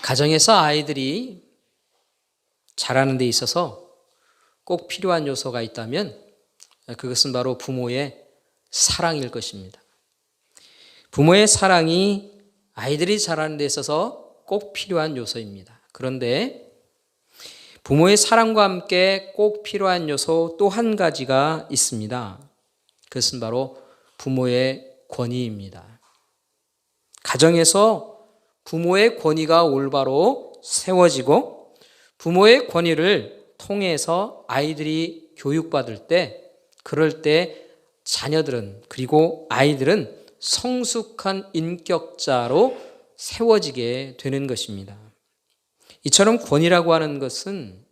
가정에서 아이들이 자라는 데 있어서 꼭 필요한 요소가 있다면 그것은 바로 부모의 사랑일 것입니다. 부모의 사랑이 아이들이 자라는 데 있어서 꼭 필요한 요소입니다. 그런데 부모의 사랑과 함께 꼭 필요한 요소 또 한 가지가 있습니다. 그것은 바로 부모의 권위입니다. 가정에서 부모의 권위가 올바로 세워지고 부모의 권위를 통해서 아이들이 교육받을 때, 그럴 때 자녀들은, 그리고 아이들은 성숙한 인격자로 세워지게 되는 것입니다. 이처럼 권위라고 하는 것은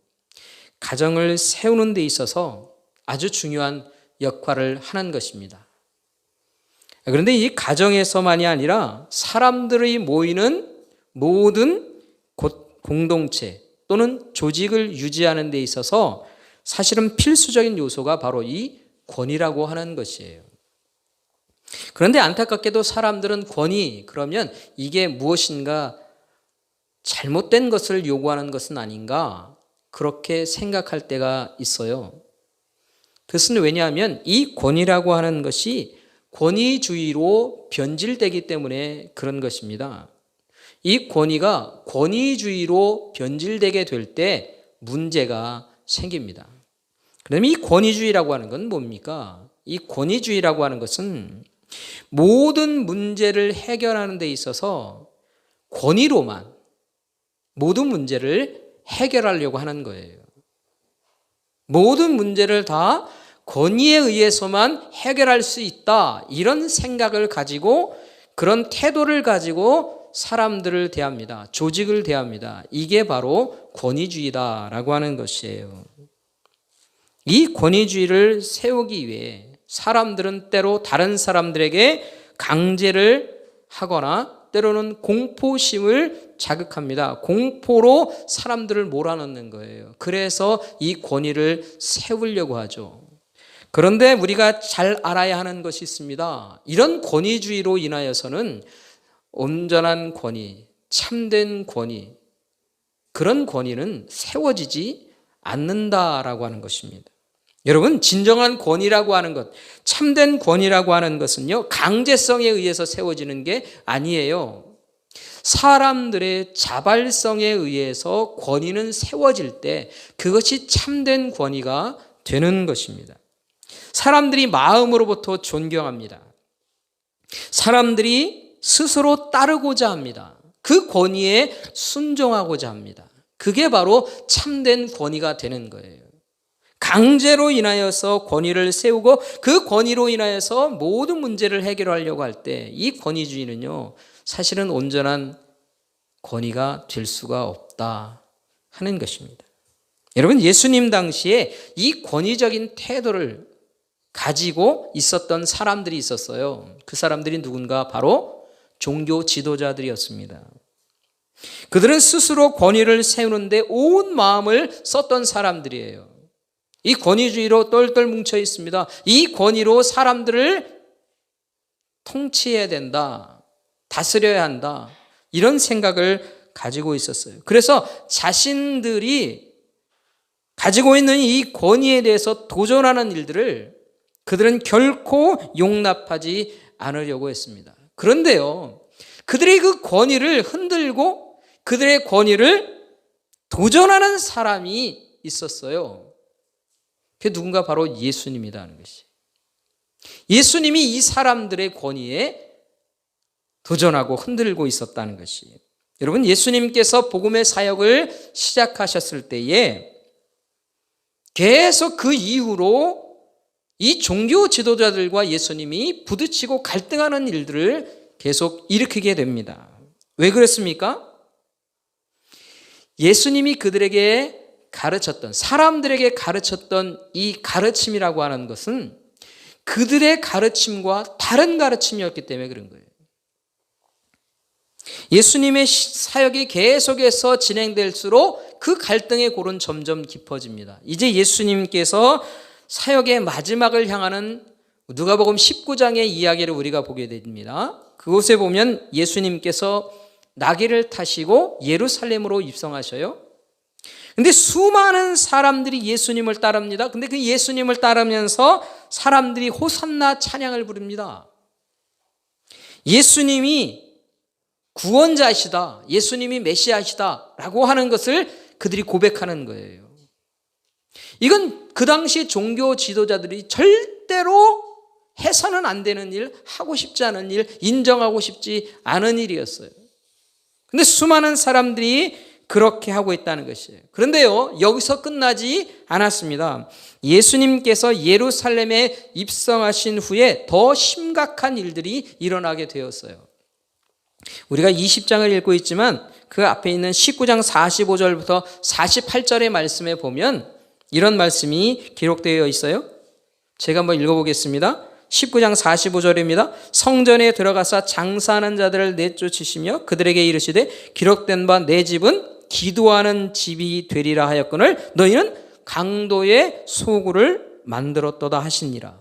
가정을 세우는 데 있어서 아주 중요한 역할을 하는 것입니다. 그런데 이 가정에서만이 아니라 사람들이 모이는 모든 공동체 또는 조직을 유지하는 데 있어서 사실은 필수적인 요소가 바로 이 권위라고 하는 것이에요. 그런데 안타깝게도 사람들은 권위, 그러면 이게 무엇인가 잘못된 것을 요구하는 것은 아닌가, 그렇게 생각할 때가 있어요. 그것은 왜냐하면 이 권위라고 하는 것이 권위주의로 변질되기 때문에 그런 것입니다. 이 권위가 권위주의로 변질되게 될 때 문제가 생깁니다. 그러면 이 권위주의라고 하는 건 뭡니까? 이 권위주의라고 하는 것은 모든 문제를 해결하는 데 있어서 권위로만 모든 문제를 해결하려고 하는 거예요. 모든 문제를 다 권위에 의해서만 해결할 수 있다, 이런 생각을 가지고, 그런 태도를 가지고 사람들을 대합니다. 조직을 대합니다. 이게 바로 권위주의다라고 하는 것이에요. 이 권위주의를 세우기 위해 사람들은 때로 다른 사람들에게 강제를 하거나 때로는 공포심을 자극합니다. 공포로 사람들을 몰아넣는 거예요. 그래서 이 권위를 세우려고 하죠. 그런데 우리가 잘 알아야 하는 것이 있습니다. 이런 권위주의로 인하여서는 온전한 권위, 참된 권위, 그런 권위는 세워지지 않는다라고 하는 것입니다. 여러분, 진정한 권위라고 하는 것, 참된 권위라고 하는 것은요, 강제성에 의해서 세워지는 게 아니에요. 사람들의 자발성에 의해서 권위는 세워질 때 그것이 참된 권위가 되는 것입니다. 사람들이 마음으로부터 존경합니다. 사람들이 스스로 따르고자 합니다. 그 권위에 순종하고자 합니다. 그게 바로 참된 권위가 되는 거예요. 강제로 인하여서 권위를 세우고 그 권위로 인하여서 모든 문제를 해결하려고 할 때 이 권위주의는요, 사실은 온전한 권위가 될 수가 없다 하는 것입니다. 여러분, 예수님 당시에 이 권위적인 태도를 가지고 있었던 사람들이 있었어요. 그 사람들이 누군가? 바로 종교 지도자들이었습니다. 그들은 스스로 권위를 세우는데 온 마음을 썼던 사람들이에요. 이 권위주의로 똘똘 뭉쳐 있습니다. 이 권위로 사람들을 통치해야 된다, 다스려야 한다, 이런 생각을 가지고 있었어요. 그래서 자신들이 가지고 있는 이 권위에 대해서 도전하는 일들을 그들은 결코 용납하지 않으려고 했습니다. 그런데요, 그들의 그 권위를 흔들고 그들의 권위를 도전하는 사람이 있었어요. 그게 누군가? 바로 예수님이다 하는 것이. 예수님이 이 사람들의 권위에 도전하고 흔들고 있었다는 것이. 여러분, 예수님께서 복음의 사역을 시작하셨을 때에 계속 그 이후로 이 종교 지도자들과 예수님이 부딪히고 갈등하는 일들을 계속 일으키게 됩니다. 왜 그랬습니까? 예수님이 그들에게 가르쳤던, 사람들에게 가르쳤던 이 가르침이라고 하는 것은 그들의 가르침과 다른 가르침이었기 때문에 그런 거예요. 예수님의 사역이 계속해서 진행될수록 그 갈등의 골은 점점 깊어집니다. 이제 예수님께서 사역의 마지막을 향하는 누가복음 19장의 이야기를 우리가 보게 됩니다. 그곳에 보면 예수님께서 나귀를 타시고 예루살렘으로 입성하셔요. 근데 수많은 사람들이 예수님을 따릅니다. 근데 그 예수님을 따르면서 사람들이 호산나 찬양을 부릅니다. 예수님이 구원자시다, 예수님이 메시아시다 라고 하는 것을 그들이 고백하는 거예요. 이건 그 당시 종교 지도자들이 절대로 해서는 안 되는 일, 하고 싶지 않은 일, 인정하고 싶지 않은 일이었어요. 근데 수많은 사람들이 그렇게 하고 있다는 것이에요. 그런데요, 여기서 끝나지 않았습니다. 예수님께서 예루살렘에 입성하신 후에 더 심각한 일들이 일어나게 되었어요. 우리가 20장을 읽고 있지만 그 앞에 있는 19장 45절부터 48절의 말씀에 보면 이런 말씀이 기록되어 있어요. 제가 한번 읽어보겠습니다. 19장 45절입니다. 성전에 들어가서 장사하는 자들을 내쫓으시며 그들에게 이르시되 기록된 바 내 집은 기도하는 집이 되리라 하였거늘 너희는 강도의 소굴을 만들었도다 하시니라.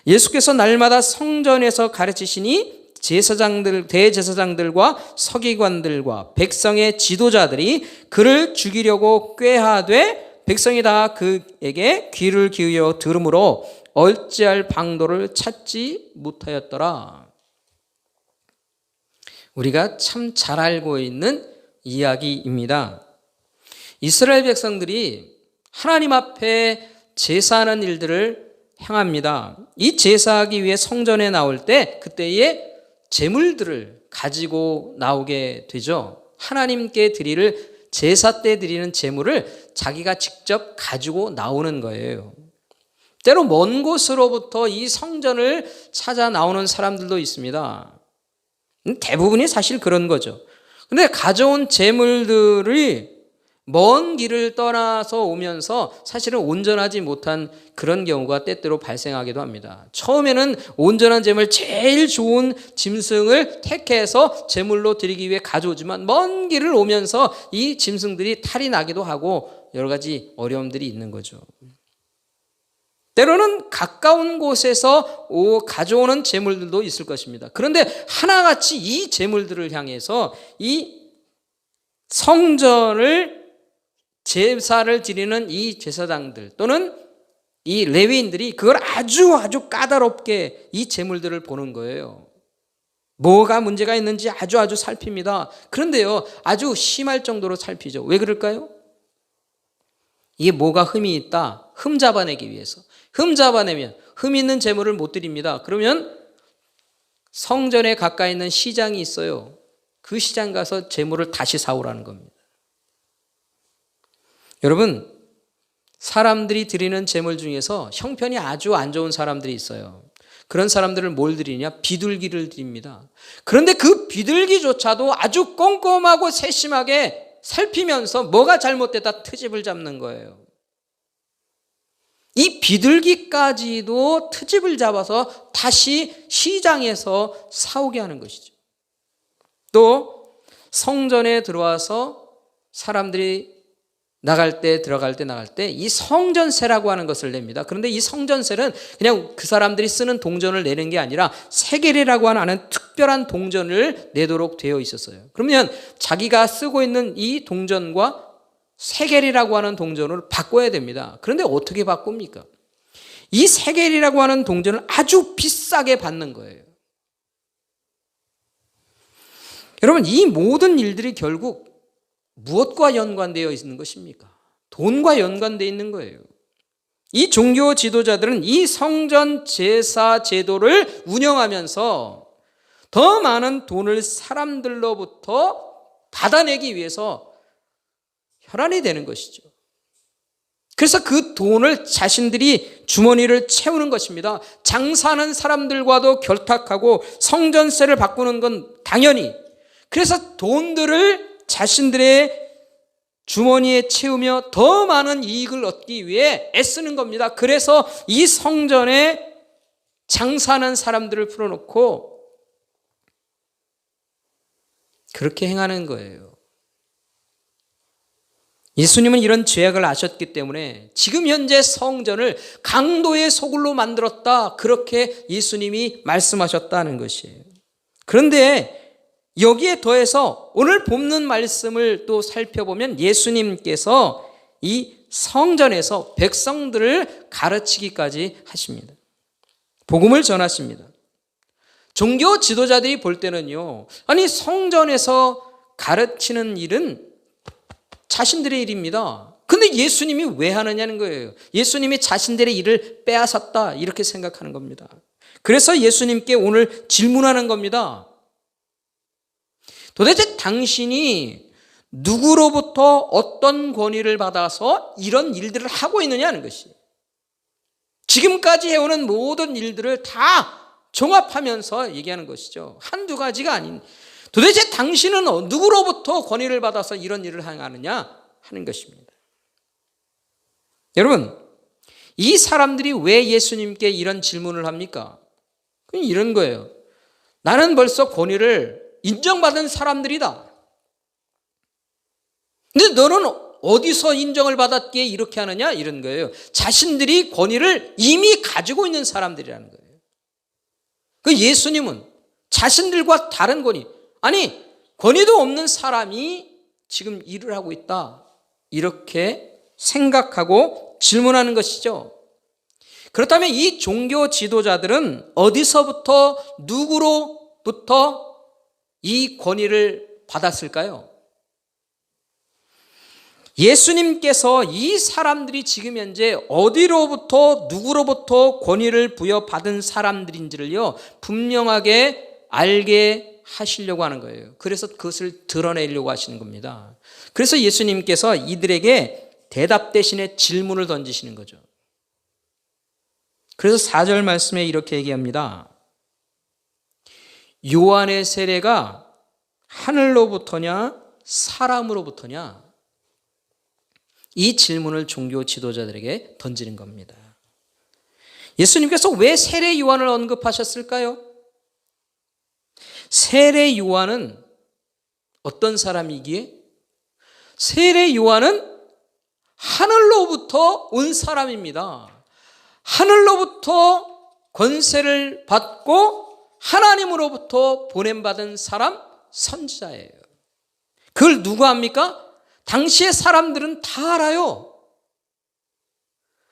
예수께서 날마다 성전에서 가르치시니 제사장들, 대제사장들과 서기관들과 백성의 지도자들이 그를 죽이려고 꾀하되 백성이 다 그에게 귀를 기울여 들으므로 어찌할 방도를 찾지 못하였더라. 우리가 참 잘 알고 있는 이야기입니다. 이스라엘 백성들이 하나님 앞에 제사하는 일들을 행합니다. 이 제사하기 위해 성전에 나올 때 그때의 제물들을 가지고 나오게 되죠. 하나님께 드릴 제사 때 드리는 제물을 자기가 직접 가지고 나오는 거예요. 때로 먼 곳으로부터 이 성전을 찾아 나오는 사람들도 있습니다. 대부분이 사실 그런 거죠. 근데 가져온 제물들이 먼 길을 떠나서 오면서 사실은 온전하지 못한 그런 경우가 때때로 발생하기도 합니다. 처음에는 온전한 제물, 제일 좋은 짐승을 택해서 제물로 드리기 위해 가져오지만 먼 길을 오면서 이 짐승들이 탈이 나기도 하고 여러 가지 어려움들이 있는 거죠. 때로는 가까운 곳에서 가져오는 제물들도 있을 것입니다. 그런데 하나같이 이 제물들을 향해서 이 성전을 제사를 드리는 이 제사장들 또는 이 레위인들이 그걸 아주 까다롭게 이 제물들을 보는 거예요. 뭐가 문제가 있는지 아주 살핍니다. 그런데요, 아주 심할 정도로 살피죠. 왜 그럴까요? 이게 뭐가 흠이 있다, 흠 잡아내기 위해서. 흠 잡아내면 흠 있는 제물을 못 드립니다. 그러면 성전에 가까이 있는 시장이 있어요. 그 시장 가서 제물을 다시 사오라는 겁니다. 여러분, 사람들이 드리는 제물 중에서 형편이 아주 안 좋은 사람들이 있어요. 그런 사람들을 뭘 드리냐? 비둘기를 드립니다. 그런데 그 비둘기조차도 아주 꼼꼼하고 세심하게 살피면서 뭐가 잘못됐다 트집을 잡는 거예요. 이 비둘기까지도 트집을 잡아서 다시 시장에서 사오게 하는 것이죠. 또 성전에 들어와서 사람들이 나갈 때 들어갈 때 나갈 때 이 성전세라고 하는 것을 냅니다. 그런데 이 성전세는 그냥 그 사람들이 쓰는 동전을 내는 게 아니라 세겔이라고 하는 특별한 동전을 내도록 되어 있었어요. 그러면 자기가 쓰고 있는 이 동전과 세겔이라고 하는 동전을 바꿔야 됩니다. 그런데 어떻게 바꿉니까? 이 세겔이라고 하는 동전을 아주 비싸게 받는 거예요. 여러분, 이 모든 일들이 결국 무엇과 연관되어 있는 것입니까? 돈과 연관되어 있는 거예요. 이 종교 지도자들은 이 성전 제사 제도를 운영하면서 더 많은 돈을 사람들로부터 받아내기 위해서 혈안이 되는 것이죠. 그래서 그 돈을 자신들이 주머니를 채우는 것입니다. 장사하는 사람들과도 결탁하고 성전세를 바꾸는 건 당연히, 그래서 돈들을 자신들의 주머니에 채우며 더 많은 이익을 얻기 위해 애쓰는 겁니다. 그래서 이 성전에 장사하는 사람들을 풀어놓고 그렇게 행하는 거예요. 예수님은 이런 죄악을 아셨기 때문에 지금 현재 성전을 강도의 소굴로 만들었다, 그렇게 예수님이 말씀하셨다는 것이에요. 그런데 여기에 더해서 오늘 본문 말씀을 또 살펴보면 예수님께서 이 성전에서 백성들을 가르치기까지 하십니다. 복음을 전하십니다. 종교 지도자들이 볼 때는요, 아니 성전에서 가르치는 일은 자신들의 일입니다. 근데 예수님이 왜 하느냐는 거예요. 예수님이 자신들의 일을 빼앗았다 이렇게 생각하는 겁니다. 그래서 예수님께 오늘 질문하는 겁니다. 도대체 당신이 누구로부터 어떤 권위를 받아서 이런 일들을 하고 있느냐는 것이, 지금까지 해오는 모든 일들을 다 종합하면서 얘기하는 것이죠. 한두 가지가 아닌, 도대체 당신은 누구로부터 권위를 받아서 이런 일을 행하느냐 하는 것입니다. 여러분, 이 사람들이 왜 예수님께 이런 질문을 합니까? 그냥 이런 거예요. 나는 벌써 권위를 인정받은 사람들이다. 근데 너는 어디서 인정을 받았기에 이렇게 하느냐? 이런 거예요. 자신들이 권위를 이미 가지고 있는 사람들이라는 거예요. 그 예수님은 자신들과 다른 권위, 아니 권위도 없는 사람이 지금 일을 하고 있다 이렇게 생각하고 질문하는 것이죠. 그렇다면 이 종교 지도자들은 어디서부터 누구로부터 이 권위를 받았을까요? 예수님께서 이 사람들이 지금 현재 어디로부터 누구로부터 권위를 부여받은 사람들인지를요 분명하게 알게 하시려고 하는 거예요. 그래서 그것을 드러내려고 하시는 겁니다. 그래서 예수님께서 이들에게 대답 대신에 질문을 던지시는 거죠. 그래서 4절 말씀에 이렇게 얘기합니다. 요한의 세례가 하늘로부터냐 사람으로부터냐? 이 질문을 종교 지도자들에게 던지는 겁니다. 예수님께서 왜 세례 요한을 언급하셨을까요? 세례 요한은 어떤 사람이기에? 세례 요한은 하늘로부터 온 사람입니다. 하늘로부터 권세를 받고 하나님으로부터 보냄받은 사람, 선지자예요. 그걸 누가 합니까? 당시의 사람들은 다 알아요.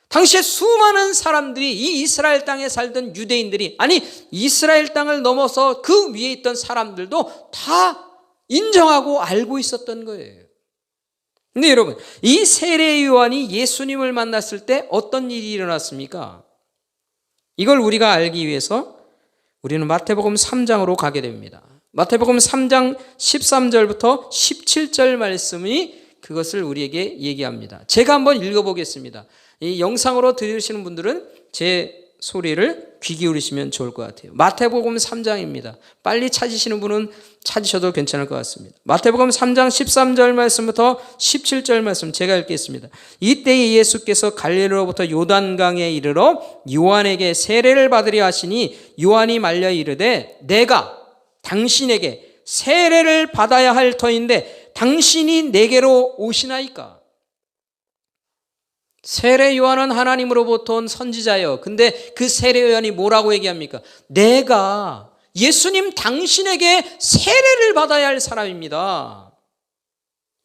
당시에 수많은 사람들이, 이 이스라엘 땅에 살던 유대인들이, 아니 이스라엘 땅을 넘어서 그 위에 있던 사람들도 다 인정하고 알고 있었던 거예요. 근데 여러분, 이 세례 요한이 예수님을 만났을 때 어떤 일이 일어났습니까? 이걸 우리가 알기 위해서 우리는 마태복음 3장으로 가게 됩니다. 마태복음 3장 13절부터 17절 말씀이 그것을 우리에게 얘기합니다. 제가 한번 읽어보겠습니다. 이 영상으로 들으시는 분들은 제 소리를 귀 기울이시면 좋을 것 같아요. 마태복음 3장입니다. 빨리 찾으시는 분은 찾으셔도 괜찮을 것 같습니다. 마태복음 3장 13절 말씀부터 17절 말씀 제가 읽겠습니다. 이때에 예수께서 갈릴리로부터 요단강에 이르러 요한에게 세례를 받으려 하시니 요한이 말려 이르되 내가 당신에게 세례를 받아야 할 터인데 당신이 내게로 오시나이까? 세례 요한은 하나님으로부터 온 선지자예요. 근데 그 세례 요한이 뭐라고 얘기합니까? 내가 예수님 당신에게 세례를 받아야 할 사람입니다.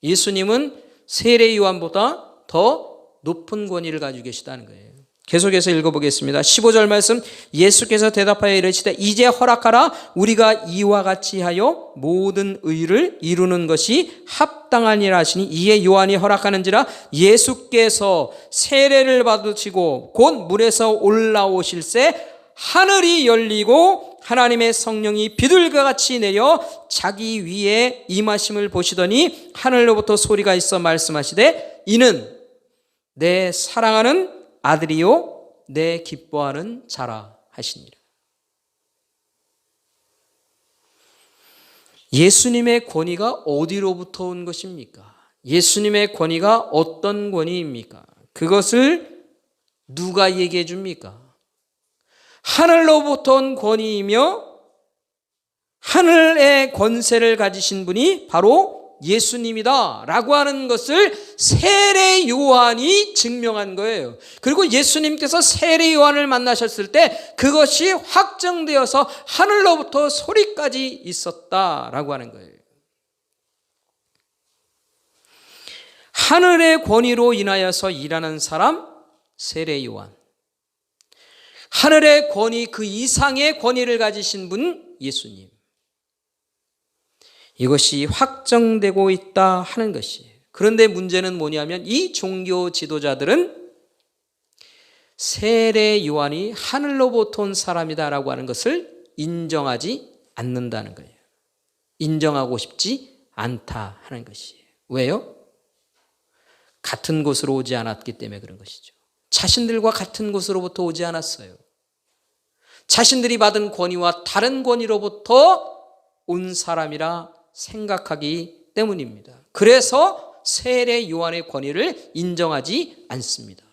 예수님은 세례 요한보다 더 높은 권위를 가지고 계시다는 거예요. 계속해서 읽어보겠습니다. 15절 말씀, 예수께서 대답하여 이르시되 이제 허락하라. 우리가 이와 같이 하여 모든 의를 이루는 것이 합당하니라 하시니 이에 요한이 허락하는지라. 예수께서 세례를 받으시고 곧 물에서 올라오실새 하늘이 열리고 하나님의 성령이 비둘기와 같이 내려 자기 위에 임하심을 보시더니 하늘로부터 소리가 있어 말씀하시되 이는 내 사랑하는 아들이요 내 기뻐하는 자라 하시니라. 예수님의 권위가 어디로부터 온 것입니까? 예수님의 권위가 어떤 권위입니까? 그것을 누가 얘기해 줍니까? 하늘로부터 온 권위이며 하늘의 권세를 가지신 분이 바로 예수님이다 라고 하는 것을 세례 요한이 증명한 거예요. 그리고 예수님께서 세례 요한을 만나셨을 때 그것이 확정되어서 하늘로부터 소리까지 있었다라고 하는 거예요. 하늘의 권위로 인하여서 일하는 사람, 세례 요한. 하늘의 권위, 그 이상의 권위를 가지신 분, 예수님. 이것이 확정되고 있다 하는 것이에요. 그런데 문제는 뭐냐면 이 종교 지도자들은 세례 요한이 하늘로부터 온 사람이다라고 하는 것을 인정하지 않는다는 거예요. 인정하고 싶지 않다 하는 것이에요. 왜요? 같은 곳으로 오지 않았기 때문에 그런 것이죠. 자신들과 같은 곳으로부터 오지 않았어요. 자신들이 받은 권위와 다른 권위로부터 온 사람이라 생각하기 때문입니다. 그래서 세례 요한의 권위를 인정하지 않습니다.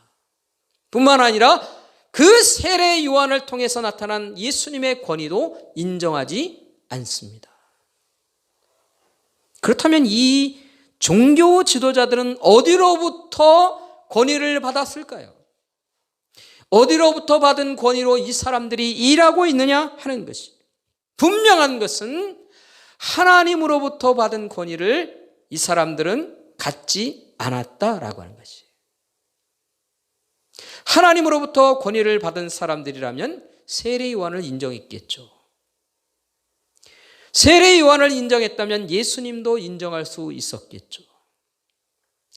뿐만 아니라 그 세례 요한을 통해서 나타난 예수님의 권위도 인정하지 않습니다. 그렇다면 이 종교 지도자들은 어디로부터 권위를 받았을까요? 어디로부터 받은 권위로 이 사람들이 일하고 있느냐 하는 것이 분명한 것은 하나님으로부터 받은 권위를 이 사람들은 갖지 않았다라고 하는 것이에요. 하나님으로부터 권위를 받은 사람들이라면 세례 요한을 인정했겠죠. 세례 요한을 인정했다면 예수님도 인정할 수 있었겠죠.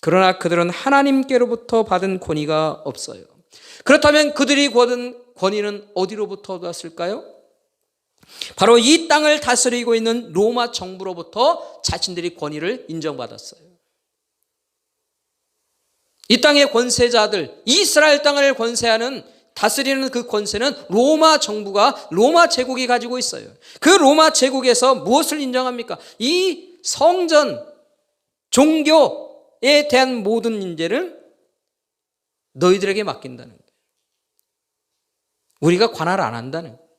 그러나 그들은 하나님께로부터 받은 권위가 없어요. 그렇다면 그들이 받은 권위는 어디로부터 얻었을까요? 바로 이 땅을 다스리고 있는 로마 정부로부터 자신들이 권위를 인정받았어요. 이 땅의 권세자들, 이스라엘 땅을 권세하는 다스리는 그 권세는 로마 정부가, 로마 제국이 가지고 있어요. 그 로마 제국에서 무엇을 인정합니까? 이 성전, 종교에 대한 모든 인재를 너희들에게 맡긴다는 거예요. 우리가 관할 안 한다는 거예요.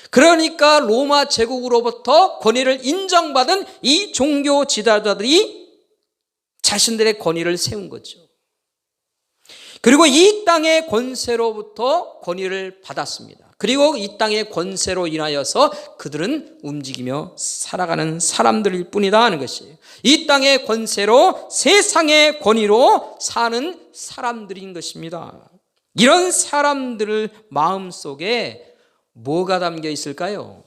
그러니까 로마 제국으로부터 권위를 인정받은 이 종교 지도자들이 자신들의 권위를 세운 거죠. 그리고 이 땅의 권세로부터 권위를 받았습니다. 그리고 이 땅의 권세로 인하여서 그들은 움직이며 살아가는 사람들일 뿐이다 하는 것이에요. 이 땅의 권세로 세상의 권위로 사는 사람들인 것입니다. 이런 사람들 마음속에 뭐가 담겨 있을까요?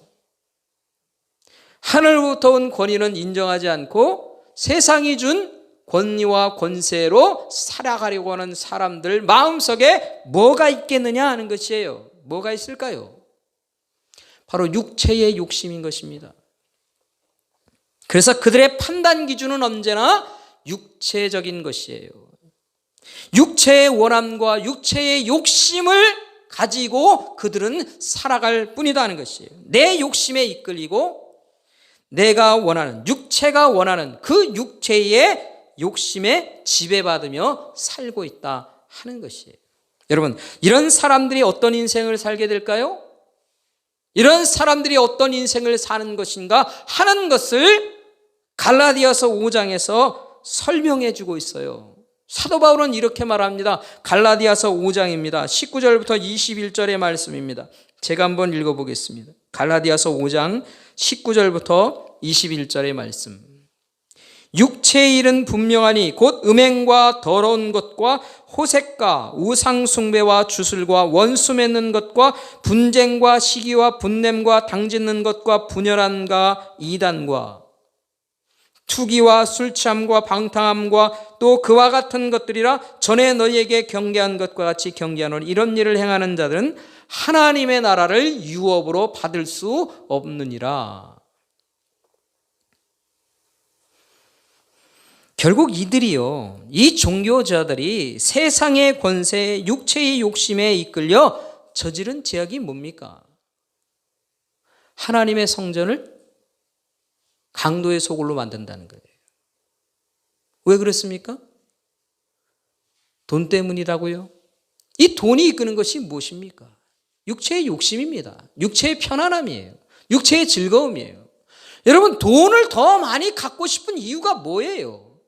하늘부터 온 권위는 인정하지 않고 세상이 준 권위와 권세로 살아가려고 하는 사람들 마음속에 뭐가 있겠느냐 하는 것이에요. 뭐가 있을까요? 바로 육체의 욕심인 것입니다. 그래서 그들의 판단 기준은 언제나 육체적인 것이에요. 육체의 원함과 육체의 욕심을 가지고 그들은 살아갈 뿐이다 하는 것이에요. 내 욕심에 이끌리고 내가 원하는, 육체가 원하는 그 육체의 욕심에 지배받으며 살고 있다 하는 것이에요. 여러분, 이런 사람들이 어떤 인생을 살게 될까요? 이런 사람들이 어떤 인생을 사는 것인가 하는 것을 갈라디아서 5장에서 설명해 주고 있어요. 사도 바울은 이렇게 말합니다. 갈라디아서 5장입니다. 19절부터 21절의 말씀입니다. 제가 한번 읽어보겠습니다. 갈라디아서 5장 19절부터 21절의 말씀. 육체의 일은 분명하니 곧 음행과 더러운 것과 호색과 우상숭배와 주술과 원수 맺는 것과 분쟁과 시기와 분냄과 당짓는 것과 분열함과 이단과 투기와 술취함과 방탕함과 또 그와 같은 것들이라 전에 너희에게 경계한 것과 같이 경계하노니 이런 일을 행하는 자들은 하나님의 나라를 유업으로 받을 수 없느니라. 결국 이들이요, 이 종교자들이 세상의 권세, 육체의 욕심에 이끌려 저지른 죄악이 뭡니까? 하나님의 성전을 강도의 소굴로 만든다는 거예요. 왜 그렇습니까? 돈 때문이라고요? 이 돈이 이끄는 것이 무엇입니까? 육체의 욕심입니다. 육체의 편안함이에요. 육체의 즐거움이에요. 여러분, 돈을 더 많이 갖고 싶은 이유가 뭐예요?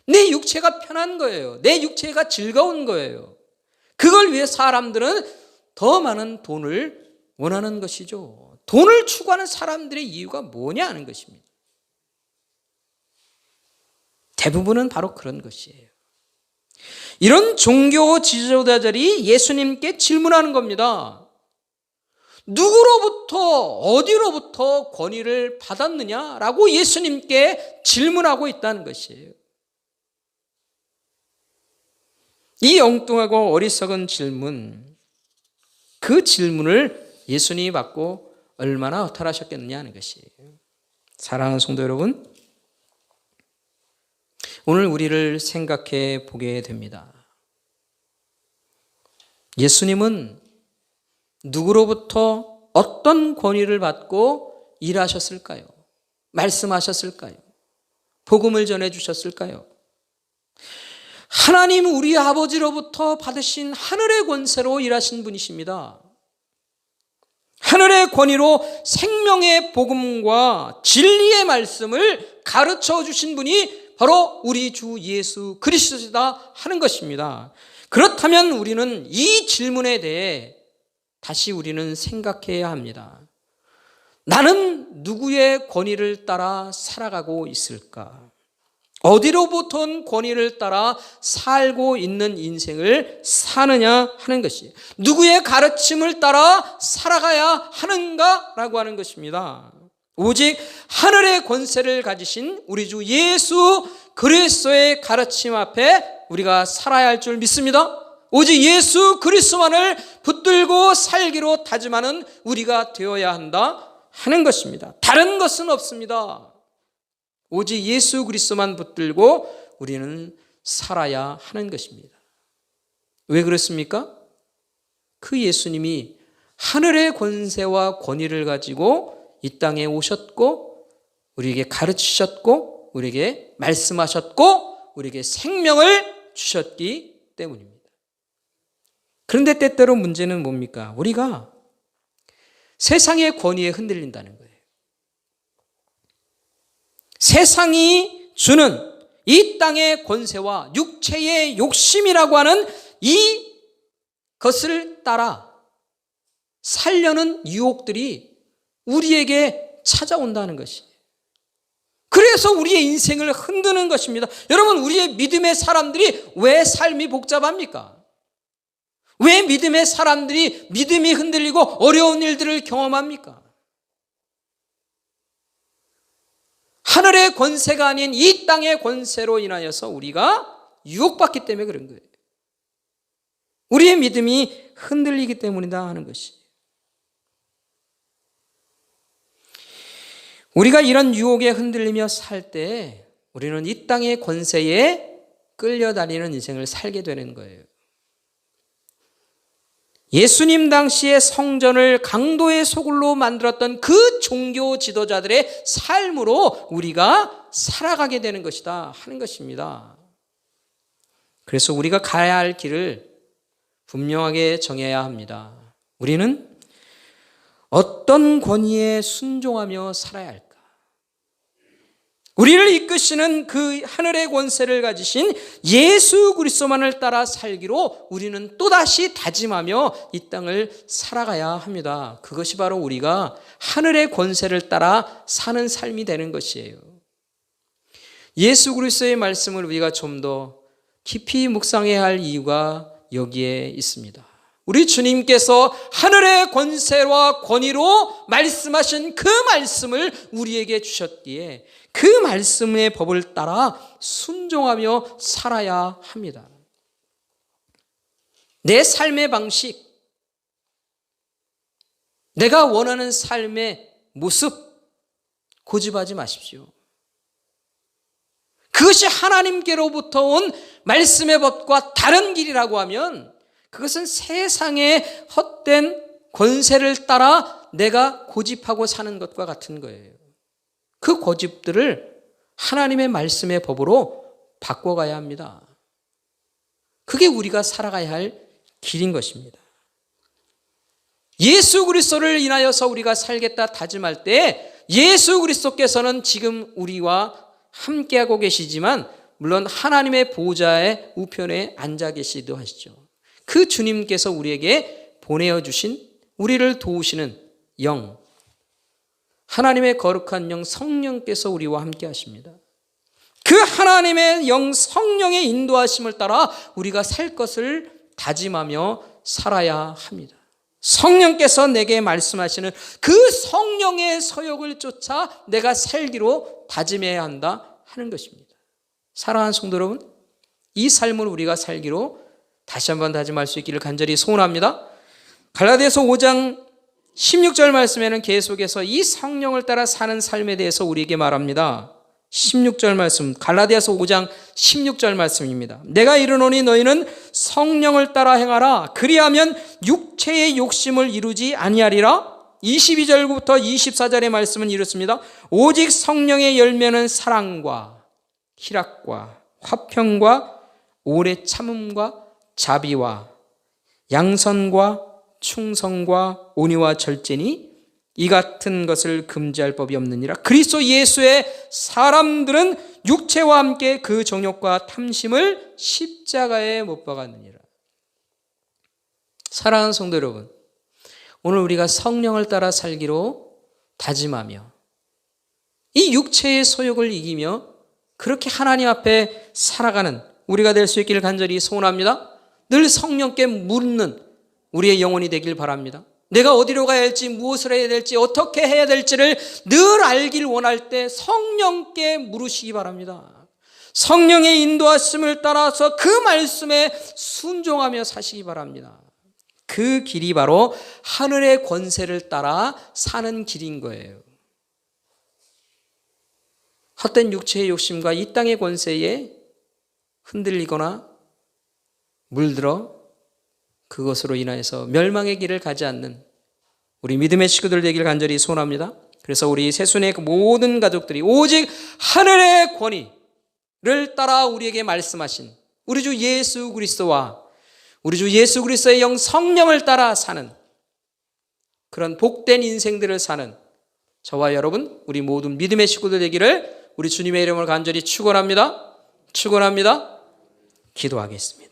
내 육체가 편한 거예요. 내 육체가 즐거운 거예요. 그걸 위해 사람들은 더 많은 돈을 원하는 것이죠. 돈을 추구하는 사람들의 이유가 뭐냐 하는 것입니다. 대부분은 바로 그런 것이에요. 이런 종교 지도자들이 예수님께 질문하는 겁니다. 누구로부터 어디로부터 권위를 받았느냐라고 예수님께 질문하고 있다는 것이에요. 이 엉뚱하고 어리석은 질문, 그 질문을 예수님이 받고 얼마나 허탈하셨겠느냐 하는 것이에요. 사랑하는 성도 여러분, 오늘 우리를 생각해 보게 됩니다. 예수님은 누구로부터 어떤 권위를 받고 일하셨을까요? 말씀하셨을까요? 복음을 전해주셨을까요? 하나님 우리 아버지로부터 받으신 하늘의 권세로 일하신 분이십니다. 하늘의 권위로 생명의 복음과 진리의 말씀을 가르쳐 주신 분이 바로 우리 주 예수 그리스도다 하는 것입니다. 그렇다면 우리는 이 질문에 대해 다시 우리는 생각해야 합니다. 나는 누구의 권위를 따라 살아가고 있을까? 어디로부터 온 권위를 따라 살고 있는 인생을 사느냐 하는 것이에요. 누구의 가르침을 따라 살아가야 하는가라고 하는 것입니다. 오직 하늘의 권세를 가지신 우리 주 예수 그리스도의 가르침 앞에 우리가 살아야 할 줄 믿습니다. 오직 예수 그리스도만을 붙들고 살기로 다짐하는 우리가 되어야 한다 하는 것입니다. 다른 것은 없습니다. 오직 예수 그리스도만 붙들고 우리는 살아야 하는 것입니다. 왜 그렇습니까? 그 예수님이 하늘의 권세와 권위를 가지고 이 땅에 오셨고 우리에게 가르치셨고 우리에게 말씀하셨고 우리에게 생명을 주셨기 때문입니다. 그런데 때때로 문제는 뭡니까? 우리가 세상의 권위에 흔들린다는 거예요. 세상이 주는 이 땅의 권세와 육체의 욕심이라고 하는 이것을 따라 살려는 유혹들이 우리에게 찾아온다는 것이에요. 그래서 우리의 인생을 흔드는 것입니다. 여러분, 우리의 믿음의 사람들이 왜 삶이 복잡합니까? 왜 믿음의 사람들이 믿음이 흔들리고 어려운 일들을 경험합니까? 하늘의 권세가 아닌 이 땅의 권세로 인하여서 우리가 유혹받기 때문에 그런 거예요. 우리의 믿음이 흔들리기 때문이다 하는 것이. 우리가 이런 유혹에 흔들리며 살 때 우리는 이 땅의 권세에 끌려다니는 인생을 살게 되는 거예요. 예수님 당시에 성전을 강도의 소굴로 만들었던 그 종교 지도자들의 삶으로 우리가 살아가게 되는 것이다 하는 것입니다. 그래서 우리가 가야 할 길을 분명하게 정해야 합니다. 우리는 어떤 권위에 순종하며 살아야 할까? 우리를 이끄시는 그 하늘의 권세를 가지신 예수 그리스도만을 따라 살기로 우리는 또다시 다짐하며 이 땅을 살아가야 합니다. 그것이 바로 우리가 하늘의 권세를 따라 사는 삶이 되는 것이에요. 예수 그리스도의 말씀을 우리가 좀 더 깊이 묵상해야 할 이유가 여기에 있습니다. 우리 주님께서 하늘의 권세와 권위로 말씀하신 그 말씀을 우리에게 주셨기에 그 말씀의 법을 따라 순종하며 살아야 합니다. 내 삶의 방식, 내가 원하는 삶의 모습 고집하지 마십시오. 그것이 하나님께로부터 온 말씀의 법과 다른 길이라고 하면 그것은 세상의 헛된 권세를 따라 내가 고집하고 사는 것과 같은 거예요. 그 고집들을 하나님의 말씀의 법으로 바꿔가야 합니다. 그게 우리가 살아가야 할 길인 것입니다. 예수 그리스도를 인하여서 우리가 살겠다 다짐할 때 예수 그리스도께서는 지금 우리와 함께하고 계시지만 물론 하나님의 보좌의 우편에 앉아 계시기도 하시죠. 그 주님께서 우리에게 보내어 주신 우리를 도우시는 영, 하나님의 거룩한 영 성령께서 우리와 함께 하십니다. 그 하나님의 영 성령의 인도하심을 따라 우리가 살 것을 다짐하며 살아야 합니다. 성령께서 내게 말씀하시는 그 성령의 서욕을 쫓아 내가 살기로 다짐해야 한다 하는 것입니다. 사랑하는 성도 여러분, 이 삶을 우리가 살기로 다시 한번 다짐할 수 있기를 간절히 소원합니다. 갈라디아서 5장 16절 말씀에는 계속해서 이 성령을 따라 사는 삶에 대해서 우리에게 말합니다. 16절 말씀, 갈라디아서 5장 16절 말씀입니다. 내가 이르노니 너희는 성령을 따라 행하라. 그리하면 육체의 욕심을 이루지 아니하리라. 22절부터 24절의 말씀은 이렇습니다. 오직 성령의 열매는 사랑과 희락과 화평과 오래 참음과 자비와 양선과 충성과 온유와 절제니 이 같은 것을 금지할 법이 없느니라. 그리스도 예수의 사람들은 육체와 함께 그 정욕과 탐심을 십자가에 못 박았느니라. 사랑하는 성도 여러분, 오늘 우리가 성령을 따라 살기로 다짐하며 이 육체의 소욕을 이기며 그렇게 하나님 앞에 살아가는 우리가 될 수 있기를 간절히 소원합니다. 늘 성령께 묻는 우리의 영혼이 되길 바랍니다. 내가 어디로 가야 할지, 무엇을 해야 될지, 어떻게 해야 될지를 늘 알길 원할 때 성령께 물으시기 바랍니다. 성령의 인도하심을 따라서 그 말씀에 순종하며 사시기 바랍니다. 그 길이 바로 하늘의 권세를 따라 사는 길인 거예요. 헛된 육체의 욕심과 이 땅의 권세에 흔들리거나 물들어 그것으로 인하여서 멸망의 길을 가지 않는 우리 믿음의 식구들 되기를 간절히 소원합니다. 그래서 우리 새순의 모든 가족들이 오직 하늘의 권위를 따라 우리에게 말씀하신 우리 주 예수 그리스도와 우리 주 예수 그리스도의 영 성령을 따라 사는 그런 복된 인생들을 사는 저와 여러분, 우리 모든 믿음의 식구들 되기를 우리 주님의 이름으로 간절히 축원합니다. 기도하겠습니다.